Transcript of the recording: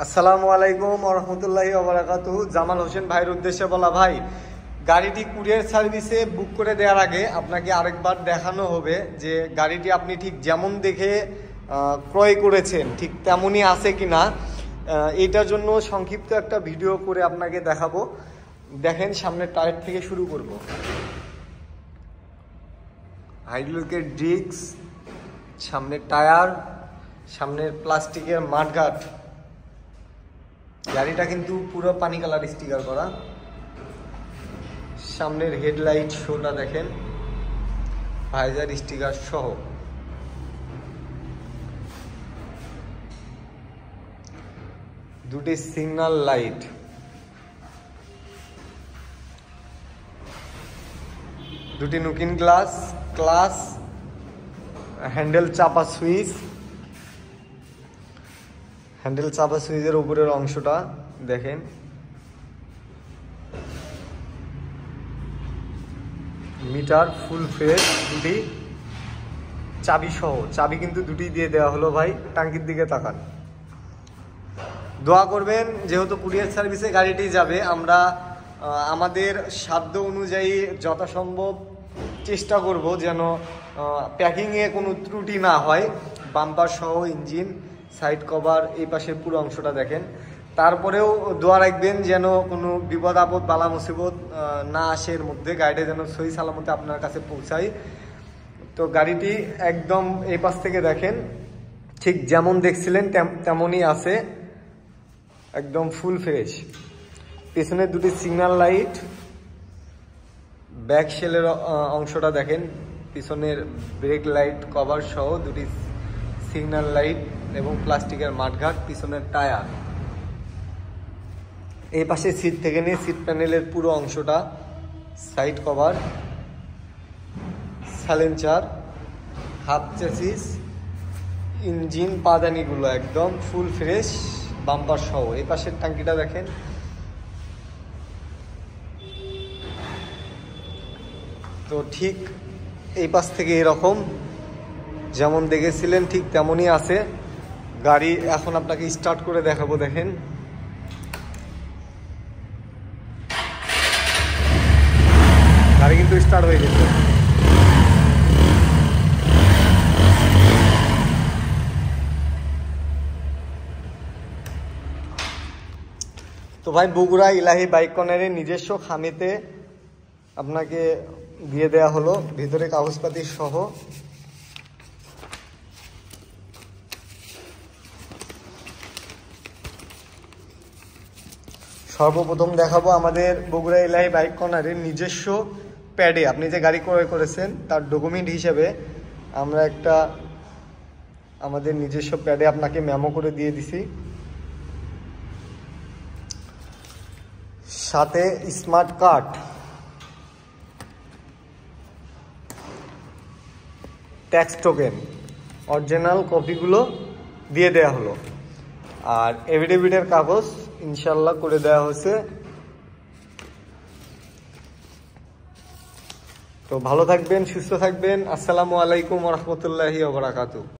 আসসালামু আলাইকুম ওয়া রাহমাতুল্লাহি ওয়া বারাকাতুহু। জামাল হোসেন ভাইয়ের উদ্দেশ্যে বলা, ভাই গাড়িটি কুরিয়ার সার্ভিসে বুক করে দেওয়ার আগে আপনাকে আরেকবার দেখানো হবে যে গাড়িটি আপনি ঠিক যেমন দেখে ক্রয় করেছেন ঠিক তেমনই আছে কি না। এটার জন্য সংক্ষিপ্ত একটা ভিডিও করে আপনাকে দেখাবো। দেখেন, সামনের টায়ার থেকে শুরু করব। হাইড্রোলিকের ডিস্ক, সামনের টায়ার, সামনের প্লাস্টিকের মাঠঘাট। গাড়িটা কিন্তু পুরো পানি কালার স্টিকার করা। সামনের হেডলাইট শোটা দেখেন, ভাইজার স্টিকার সহ। দুটি সিগন্যাল লাইট, দুটি নুকিন গ্লাস, ক্লাস, হ্যান্ডেল চাপা সুইচ। হ্যান্ডেল চাপা সুইচের উপরের অংশটা দেখেন। মিটার ফুল ফ্রেশ, দুটি চাবি সহ। চাবি কিন্তু দুটি দিয়ে দেওয়া হলো। ভাই টাঙ্কির দিকে তাকান। দোয়া করবেন, যেহেতু কুরিয়ার সার্ভিসে গাড়িটি যাবে, আমরা আমাদের সাধ্য অনুযায়ী যথাসম্ভব চেষ্টা করব যেন প্যাকিংয়ে কোনো ত্রুটি না হয়। বাম্পার সহ, ইঞ্জিন, সাইড কভার, এই পাশের পুরো অংশটা দেখেন। তারপরেও দোয়া রাখবেন যেন কোনো বিপদ আপদ বালা মুসিবত না আসে এর মধ্যে, গাড়িটা যেন সহি সালামতে আপনার কাছে পৌঁছায়। তো গাড়িটি একদম এই পাশ থেকে দেখেন, ঠিক যেমন দেখছিলেন তেমনই আছে, একদম ফুল ফ্রেশ। পেছনের দুটি সিগন্যাল লাইট, ব্যাক শেলের অংশটা দেখেন, পিছনের ব্রেক লাইট কভার সহ দুটি সিগন্যাল লাইট এবং প্লাস্টিকের মাঠঘাট। পিছনের টায়ার, এই পাশে সিট থেকে নিয়ে সিট প্যানেলের পুরো অংশটা, side cover, silencer, half chassis, engine পাদানিগুলো একদম ফুল ফ্রেশ, বাম্পার সহ। এই পাশের ট্যাঙ্কিটা দেখেন। তো ঠিক এই পাশ থেকে এরকম যেমন দেখেছিলেন ঠিক তেমনই আছে। গাড়ি এখন আপনাকে স্টার্ট করে দেখাবো। দেখেন, গাড়ি কিন্তু স্টার্ট হয়ে গেছে। তো ভাই, বগুড়া ইলাহি বাইক কর্নারের নিজস্ব খামিতে আপনাকে দিয়ে দেয়া হলো, ভিতরে কাগজপাতি সহ। সর্বপ্রথম দেখাবো আমাদের বগুড়া ইলাহি বাইক কর্নারের নিজস্ব প্যাডে। আপনি যে গাড়ি ক্রয় করেছেন তার ডকুমেন্ট হিসেবে আমরা একটা আমাদের নিজস্ব প্যাডে আপনাকে মেমো করে দিয়ে দিছি। সাথে smart card, tax token, original কপিগুলো দিয়ে দেয়া হলো। আর এফিডেভিটের কাগজ ইনশাল্লাহ করে দেওয়া হয়েছে। তো ভালো থাকবেন, সুস্থ থাকবেন। আসসালামু আলাইকুম ওয়া রাহমাতুল্লাহি ওয়া বারাকাতুহু।